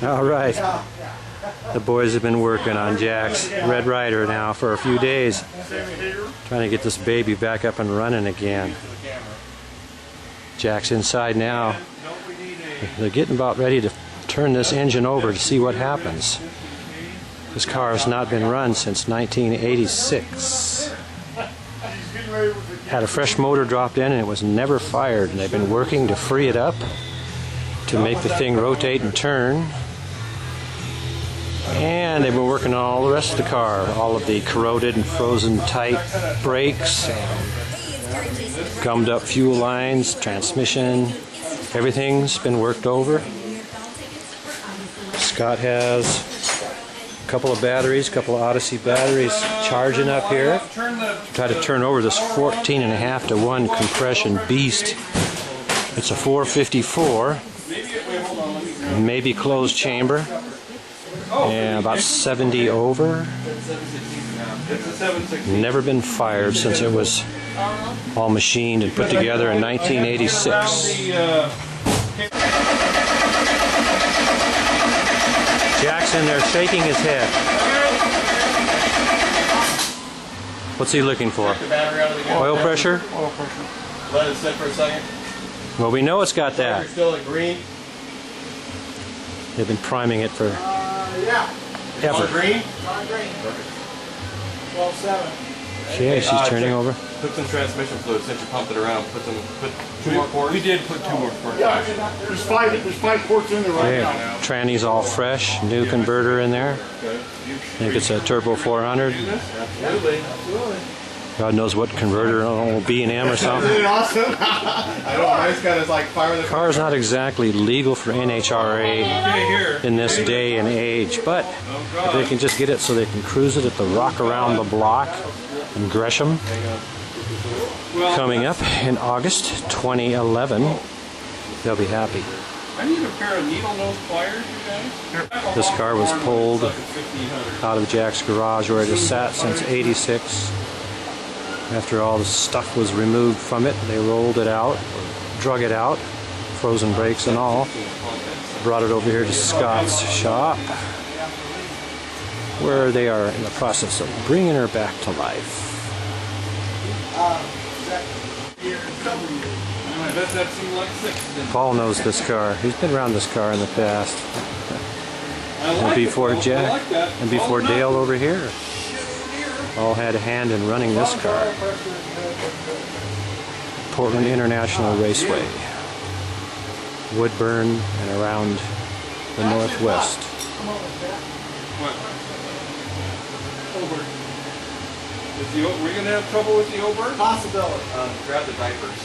All right. The boys have been working on Jack's Red Ryder now for a few days, trying to get this baby back up and running again. Jack's inside now. They're getting about ready to turn this engine over to see what happens. This car has not been run since 1986. Had a fresh motor dropped in and it was never fired. And they've been working to free it up to make the thing rotate and turn. And they've been working on all the rest of the car, all of the corroded and frozen tight brakes, gummed up fuel lines, transmission. Everything's been worked over. Scott has a couple of batteries, a couple of Odyssey batteries charging up here. Try to turn over this 14.5 to 1 compression beast. It's a 454, maybe closed chamber, and about 70 over. Never been fired since it was all machined and put together in 1986. Jackson there shaking his head. What's he looking for? Oil pressure? Oil pressure. Let it sit for a second. Well, we know it's got that. Still at green. They've been priming it for ever. Green? Perfect. 12.7. Okay, she's turning over. Put some transmission fluid since you pumped it around. Put 2 more quarts. We did put 2 more quarts. Yeah, there's 5 quarts in there right now. Tranny's all fresh, new converter in there. I think it's a Turbo 400. Absolutely. God knows what converter, old B&M or something. Isn't it awesome? I know, nice guy is like fire the Car is not exactly legal for NHRA in this day and age, but if they can just get it so they can cruise it at the Rock Around the Block in Gresham coming up in August 2011, they'll be happy. I need a pair of needle nose pliers, you guys. This car was pulled out of Jack's garage where it has sat since '86. After all the stuff was removed from it, they rolled it out, drug it out, frozen brakes and all, brought it over here to Scott's shop, where they are in the process of bringing her back to life. Paul knows this car. He's been around this car in the past. And before Jack, and before Dale over here. All had a hand in running this car. Portland International Raceway, Woodburn, and around the Northwest. What? Over. We're going to have trouble with the Oberg? Possibility. Grab the diapers.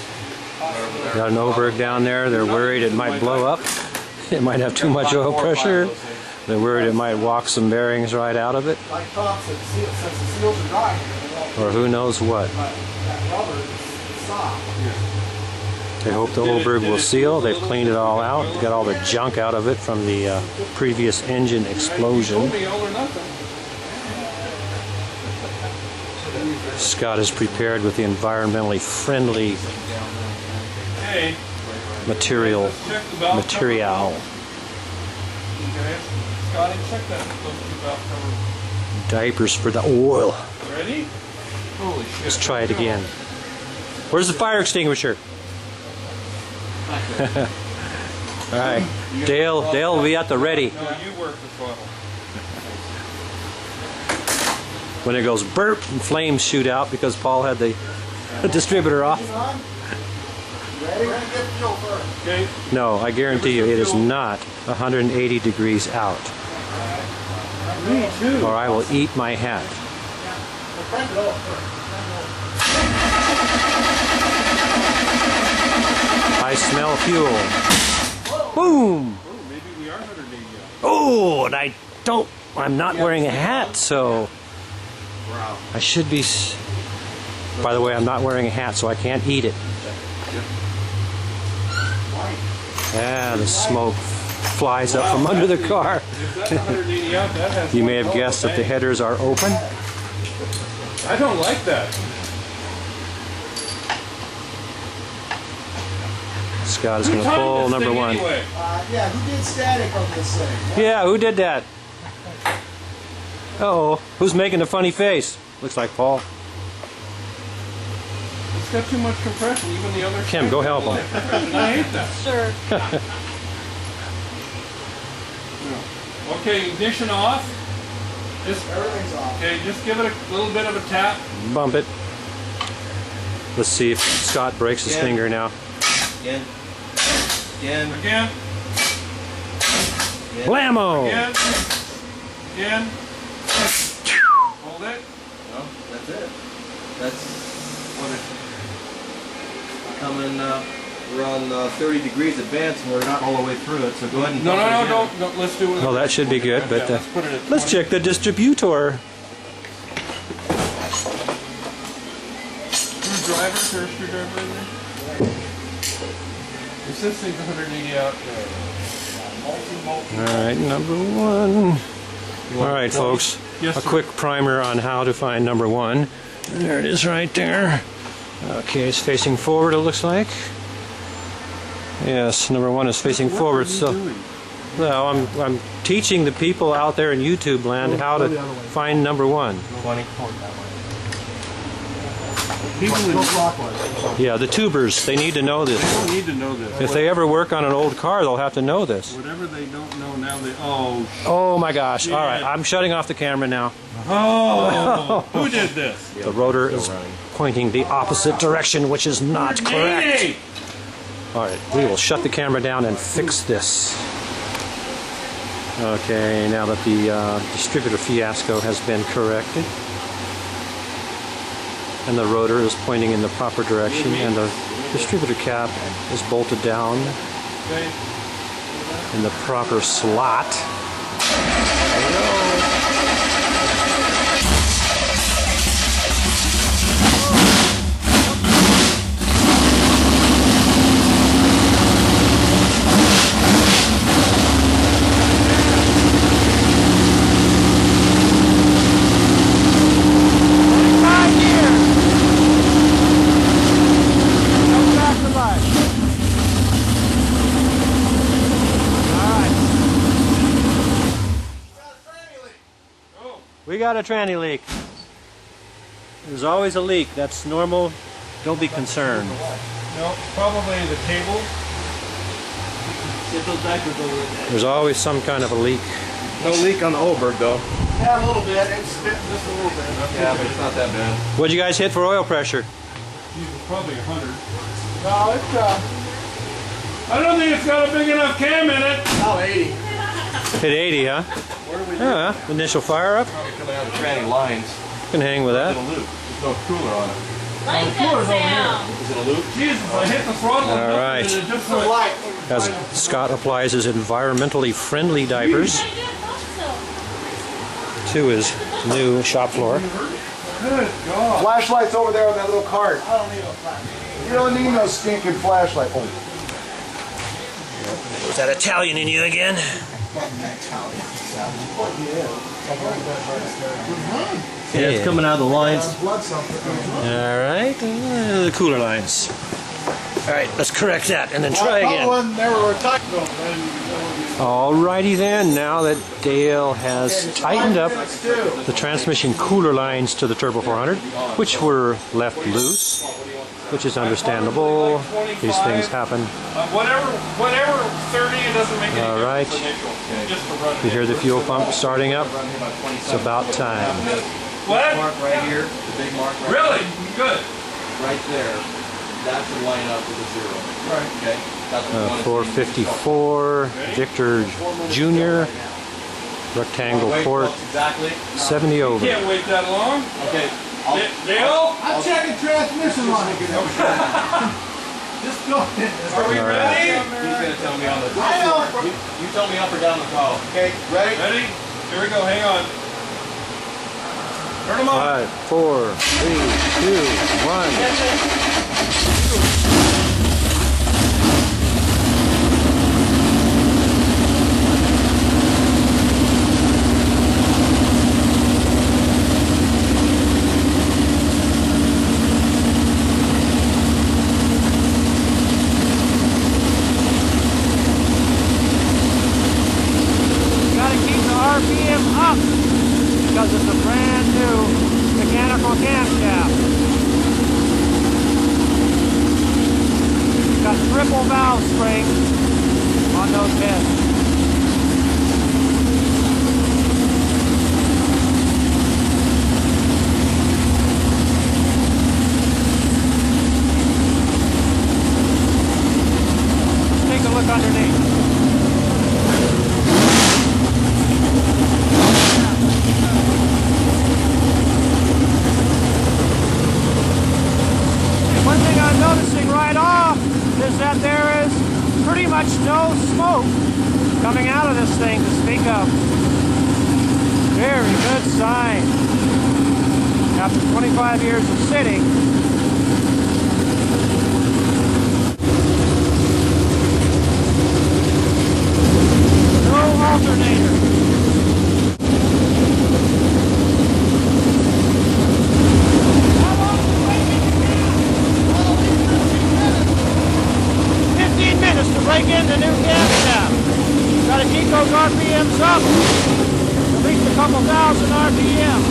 Got an Oberg down there. They're worried it might blow up. It might have too much oil pressure. They're worried it might walk some bearings right out of it. Like Tom said, since the seals are dry, Or who knows what. that rubber is soft. They hope the Oberg will seal. They've cleaned it all out. Got all the junk out of it from the previous engine explosion. Scott is prepared with the environmentally friendly material. Scotty, check that. Diapers for the oil. Ready? Holy shit. Let's try it again. Where's the fire extinguisher? All right, Dale will be at the ready. No, you work the throttle. When it goes burp and flames shoot out because Paul had the distributor off. Ready? We're going to get fuel first. Okay. No, I guarantee you it is not 180 degrees out. Me too. Or I will eat my hat. I smell fuel. Boom! Oh, maybe we are 180 out. Oh, and I'm not wearing a hat, so Wow. I should be. By the way, I'm not wearing a hat, so I can't eat it. Yeah, the smoke flies up from under the car. You may have guessed that the headers are open. I don't like that. Scott is going to pull number 1. Yeah, who did static on this thing? Yeah, who did that? Uh-oh, who's making a funny face? Looks like Paul. It's got too much compression, even the other... Kim, go help him. I hate that. Sure. Okay, ignition off. Everything's off. Okay, just give it a little bit of a tap. Bump it. Let's see if Scott breaks his finger now. Again. Again. Again. Blammo! Again. Again. Hold it. No, that's it. That's what it. Coming. We're on 30 degrees advance, and we're not all the way through it. So go ahead and. No, don't. Let's do it. Well, that should be good, but let's put it at let's 20. check the distributor. Screwdriver in there? Is this thing's 180 out there? All right, number 1. All right, folks. Yes, A sir. quick primer on how to find number 1. There it is right there. Okay, it's facing forward, it looks like. Yes, number 1 is facing forward. So, well, I'm teaching the people out there in YouTube land how to find number 1. 20. People Go clockwise. Yeah, the tubers, they need to know this. don't need to know this. If they ever work on an old car, they'll have to know this. Whatever they don't know now, they... Oh, Oh my gosh. All right, Shit. I'm shutting off the camera now. oh. Who did this? The rotor is pointing the opposite direction, which is not correct. Hey! All right, we will shut the camera down and fix this. Okay, now that the distributor fiasco has been corrected, and the rotor is pointing in the proper direction, and the distributor cap is bolted down Okay. in the proper slot. There we go. We got a tranny leak. There's always a leak. That's normal. Don't be concerned. No, probably the cable. Get those diapers over there. There's always some kind of a leak. No leak on the Oberg though. Yeah, a little bit. It's spitting just a little bit. Yeah, but it's not that bad. What'd you guys hit for oil pressure? Jesus, probably 100. No, it's I don't think it's got a big enough cam in it. now 80. Hit 80, huh? Yeah, initial fire up. Probably coming out of tranny lines. Can hang with Is it that. a loop? There's no cooler on it. Like that sound. Is it a loop? Jesus, I hit the throttle. All and nothing, right. and it just The went- light. As Scott applies his environmentally friendly diapers I didn't thought so. to his new shop floor. Good God. Flashlight's over there on that little cart. I don't need no flashlight. You don't need no stinking flashlight. Oh. Was that Italian in you again? Yeah, it's coming out of the lines. Blood something. All right, the cooler lines. All right, let's correct that and then try again. Alrighty then, now that Dale has tightened up the transmission cooler lines to the Turbo 400, which were left loose, which is understandable. These things happen. Whatever 30, it doesn't make any All right. difference initial. Just to run You it. hear the fuel pump starting up. It's about time. What? Mark right here, the big mark right Really? Good. right there. That should line up with a 0. Right. Okay? That's what we want to see. 454 Victor Jr. Rectangle Wait, port, folks, exactly. 70 over. Can't wait that long. Okay. Dale? I'm checking transmission line. Just go. Are we All right. ready? He's going to tell me on the... I know. You tell me up or down the call. Okay, ready? Ready? Here we go. Hang on. Turn them on. 5, 4, 3, 2, 1. because it's a brand new mechanical camshaft. It's got triple valve springs on those heads. Let's take a look underneath. One thing I'm noticing right off is that there is pretty much no smoke coming out of this thing to speak of. Very good sign. After 25 years of sitting, no alternator. Break in the new camshaft. Got to keep those RPMs up. At least a couple thousand RPM.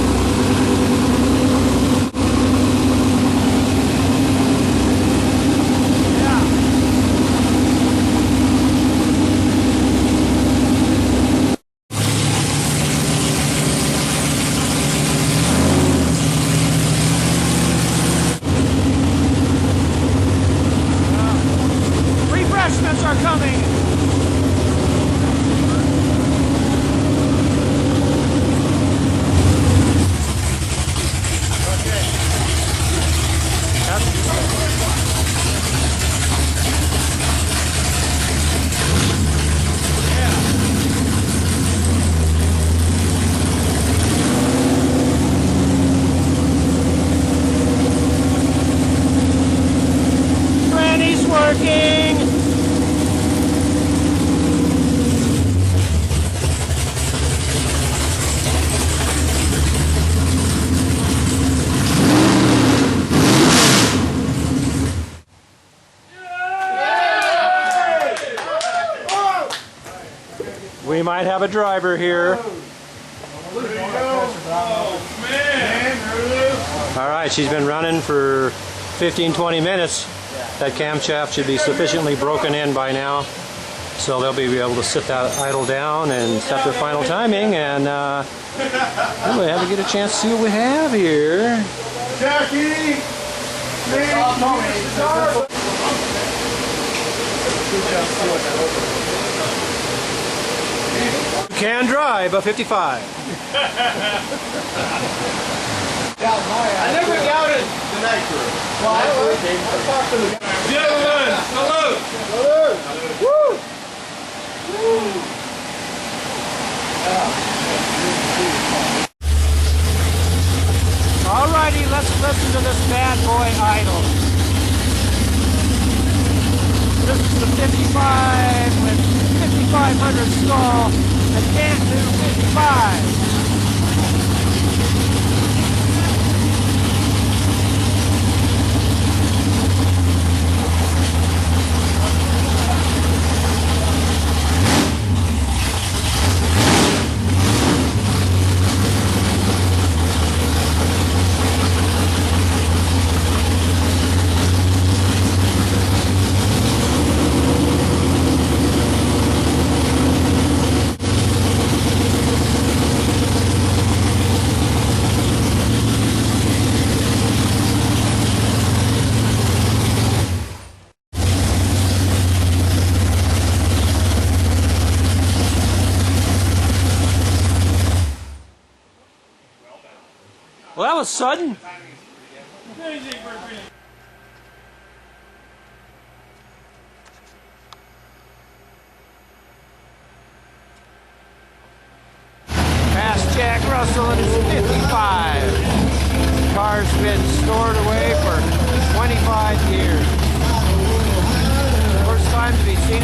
Refreshments are coming. Granny's working. We might have a driver here. All right, she's been running for 15-20 minutes. That camshaft should be sufficiently broken in by now, so they'll be able to sit that idle down and set their final timing, and we'll have to get a chance to see what we have here. Jackie! Can drive a 55. I never doubted the night crew. Well, I talked to the guy. Gentlemen, salute! Salute! Woo! Woo! Alrighty, let's listen to this bad boy idle. This is the 55 with 5500 stall that can't do 55. Well, that was sudden. Past Jack Russell and his 55. Car's been stored away for 25 years. First time to be seen